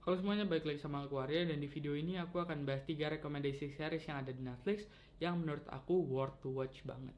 Halo semuanya, balik lagi sama aku Arya, dan di video ini aku akan bahas 3 rekomendasi series yang ada di Netflix yang menurut aku worth to watch banget.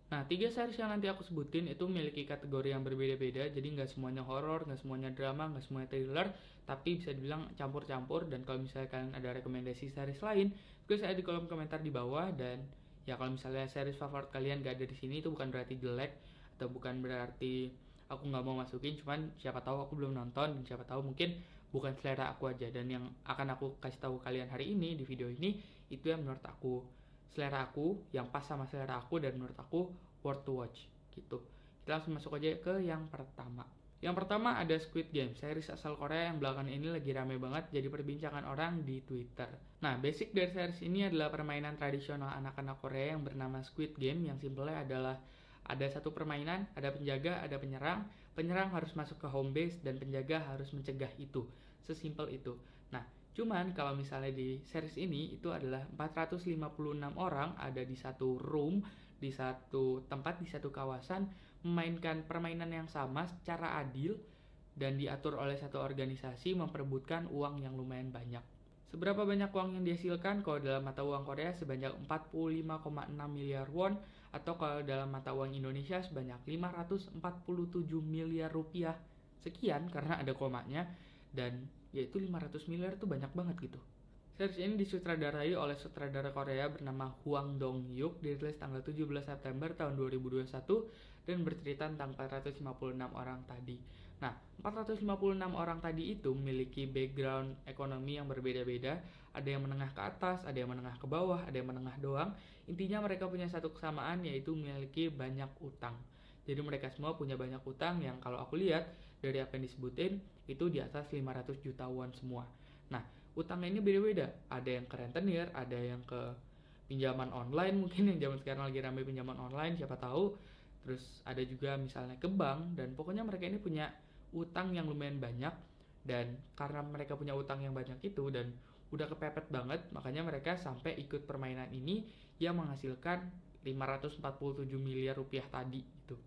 Nah, 3 series yang nanti aku sebutin itu memiliki kategori yang berbeda-beda, jadi nggak semuanya horor, nggak semuanya drama, nggak semuanya thriller, tapi bisa dibilang campur-campur. Dan kalau misalnya kalian ada rekomendasi series lain, tulis aja di kolom komentar di bawah. Dan ya kalau misalnya series favorit kalian nggak ada di sini, itu bukan berarti jelek atau bukan berarti aku nggak mau masukin, cuman siapa tahu aku belum nonton dan siapa tahu mungkin bukan selera aku aja. Dan yang akan aku kasih tahu kalian hari ini di video ini itu yang menurut aku selera aku, yang pas sama selera aku dan menurut aku worth to watch gitu. Kita langsung masuk aja ke yang pertama. Yang pertama ada Squid Game, series asal Korea yang belakangan ini lagi rame banget jadi perbincangan orang di Twitter. Nah, basic dari series ini adalah permainan tradisional anak-anak Korea yang bernama Squid Game, yang simpelnya adalah ada satu permainan, ada penjaga, ada penyerang. Penyerang harus masuk ke home base dan penjaga harus mencegah itu. Sesimpel itu. Nah, cuman kalau misalnya di series ini itu adalah 456 orang ada di satu room, di satu tempat, di satu kawasan, memainkan permainan yang sama secara adil dan diatur oleh satu organisasi memperebutkan uang yang lumayan banyak. Seberapa banyak uang yang dihasilkan? Kalau dalam mata uang Korea sebanyak 45,6 miliar won, atau kalau dalam mata uang Indonesia sebanyak 547 miliar rupiah. Sekian karena ada komanya, dan yaitu 500 miliar itu banyak banget gitu. Series ini disutradarai oleh sutradara Korea bernama Hwang Dong-hyuk, dirilis tanggal 17 September tahun 2021 dan bercerita tentang 456 orang tadi. Nah, 456 orang tadi itu memiliki background ekonomi yang berbeda-beda. Ada yang menengah ke atas, ada yang menengah ke bawah, ada yang menengah doang. Intinya mereka punya satu kesamaan, yaitu memiliki banyak utang. Jadi mereka semua punya banyak utang yang kalau aku lihat dari apa yang disebutin itu di atas 500 juta won semua. Nah, utangnya ini beda-beda. Ada yang ke rentenir, ada yang ke pinjaman online, mungkin yang zaman sekarang lagi ramai pinjaman online, siapa tahu. Terus ada juga misalnya ke bank, dan pokoknya mereka ini punya utang yang lumayan banyak. Dan karena mereka punya utang yang banyak itu dan udah kepepet banget, makanya mereka sampai ikut permainan ini yang menghasilkan 547 miliar rupiah tadi gitu.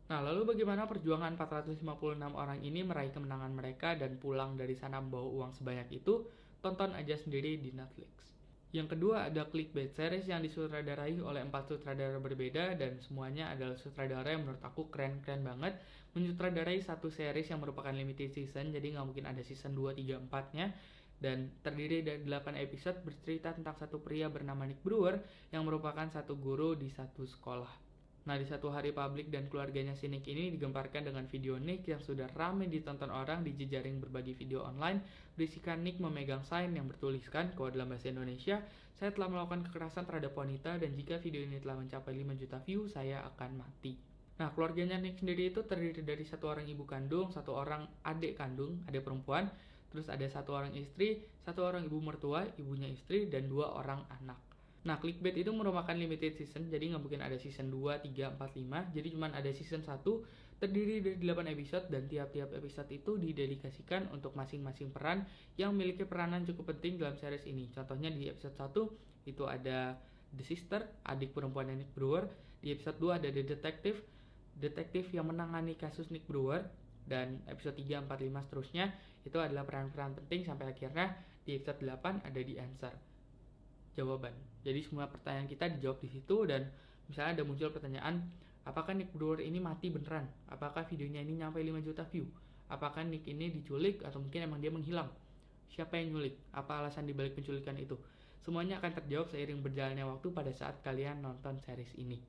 Nah, lalu bagaimana perjuangan 456 orang ini meraih kemenangan mereka dan pulang dari sana membawa uang sebanyak itu? Tonton aja sendiri di Netflix. Yang kedua ada Clickbait, series yang disutradarai oleh 4 sutradara berbeda dan semuanya adalah sutradara yang menurut aku keren-keren banget. Menyutradarai satu series yang merupakan limited season, jadi nggak mungkin ada season 2, 3, 4-nya. Dan terdiri dari 8 episode bercerita tentang satu pria bernama Nick Brewer yang merupakan satu guru di satu sekolah. Nah, di satu hari publik dan keluarganya si Nick ini digemparkan dengan video Nick yang sudah ramai ditonton orang di jejaring berbagi video online, berisikan Nick memegang sign yang bertuliskan, kalau dalam bahasa Indonesia, saya telah melakukan kekerasan terhadap wanita dan jika video ini telah mencapai 5 juta view, saya akan mati. Nah, keluarganya Nick sendiri itu terdiri dari satu orang ibu kandung, satu orang adik kandung, adik perempuan, terus ada satu orang istri, satu orang ibu mertua, ibunya istri, dan 2 orang anak. Nah, Clickbait itu merupakan limited season, jadi nggak mungkin ada season 2, 3, 4, 5. Jadi cuma ada season 1, terdiri dari 8 episode, dan tiap-tiap episode itu didedikasikan untuk masing-masing peran yang memiliki peranan cukup penting dalam series ini. Contohnya di episode 1 itu ada The Sister, adik perempuan Nick Brewer. Di episode 2 ada The Detective, detektif yang menangani kasus Nick Brewer. Dan episode 3, 4, 5 seterusnya itu adalah peran-peran penting sampai akhirnya di episode 8 ada The Answer, jawaban. Jadi semua pertanyaan kita dijawab di situ. Dan misalnya ada muncul pertanyaan, apakah Nick Brewer ini mati beneran? Apakah videonya ini nyampe 5 juta view? Apakah Nick ini diculik atau mungkin emang dia menghilang? Siapa yang nyulik? Apa alasan dibalik penculikan itu? Semuanya akan terjawab seiring berjalannya waktu pada saat kalian nonton series ini.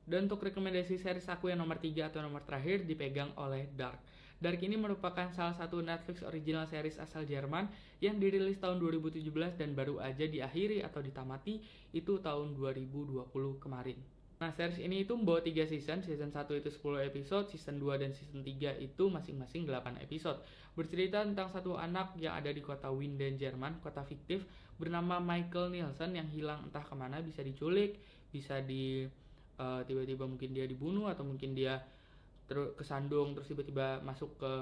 Dan untuk rekomendasi series aku yang nomor 3 atau nomor terakhir dipegang oleh Dark. Dark ini merupakan salah satu Netflix original series asal Jerman yang dirilis tahun 2017 dan baru aja diakhiri atau ditamati itu tahun 2020 kemarin. Nah, series ini itu membawa 3 season. Season 1 itu 10 episode, season 2 dan season 3 itu masing-masing 8 episode. Bercerita tentang satu anak yang ada di kota Winden, Jerman, kota fiktif, bernama Michael Nielsen yang hilang entah kemana, bisa diculik, bisa tiba-tiba mungkin dia dibunuh atau mungkin dia kesandung terus tiba-tiba masuk ke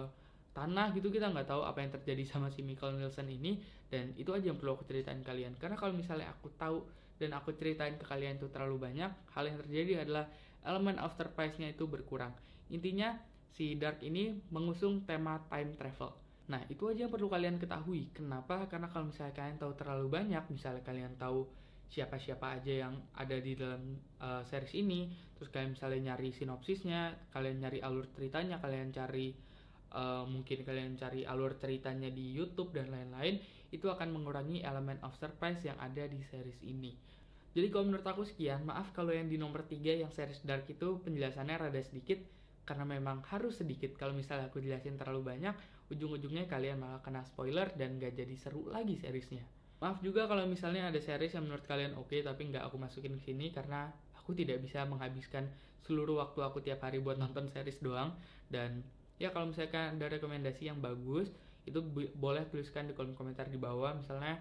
tanah gitu. Kita nggak tahu apa yang terjadi sama si Michael Nielsen ini, dan itu aja yang perlu aku ceritain kalian. Karena kalau misalnya aku tahu dan aku ceritain ke kalian itu terlalu banyak, hal yang terjadi adalah elemen of surprise-nya itu berkurang. Intinya si Dark ini mengusung tema time travel. Nah, itu aja yang perlu kalian ketahui. Kenapa? Karena kalau misalnya kalian tahu terlalu banyak, misalnya kalian tahu siapa-siapa aja yang ada di dalam series ini, terus kalian misalnya nyari sinopsisnya, kalian nyari alur ceritanya, kalian cari mungkin kalian cari alur ceritanya di YouTube dan lain-lain, itu akan mengurangi elemen of surprise yang ada di series ini. Jadi kalau menurut aku sekian, maaf kalau yang di nomor 3 yang series Dark itu penjelasannya rada sedikit, karena memang harus sedikit. Kalau misalnya aku jelasin terlalu banyak, ujung-ujungnya kalian malah kena spoiler dan gak jadi seru lagi seriesnya. Maaf juga kalau misalnya ada series yang menurut kalian oke, tapi gak aku masukin ke sini karena aku tidak bisa menghabiskan seluruh waktu aku tiap hari buat nonton series doang. Dan ya kalau misalkan ada rekomendasi yang bagus, itu boleh tuliskan di kolom komentar di bawah. Misalnya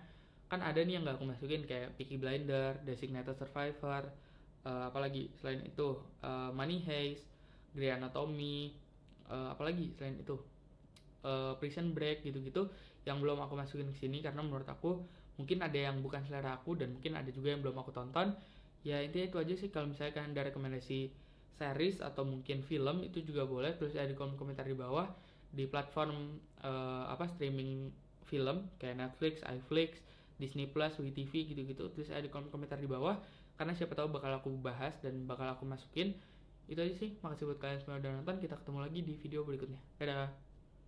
kan ada nih yang gak aku masukin kayak Peaky Blinder, Designated Survivor, apalagi selain itu Money Heist, Grey Anatomy, apalagi selain itu Prison Break gitu-gitu yang belum aku masukin ke sini karena menurut aku mungkin ada yang bukan selera aku dan mungkin ada juga yang belum aku tonton. Ya intinya itu aja sih. Kalau misalnya kalian ada rekomendasi series atau mungkin film, itu juga boleh tulis di kolom komentar di bawah. Di platform streaming film kayak Netflix, iFlix, Disney Plus, WeTV gitu-gitu, tulis di kolom komentar di bawah karena siapa tahu bakal aku bahas dan bakal aku masukin. Itu aja sih. Makasih buat kalian semua udah nonton. Kita ketemu lagi di video berikutnya. Dadah.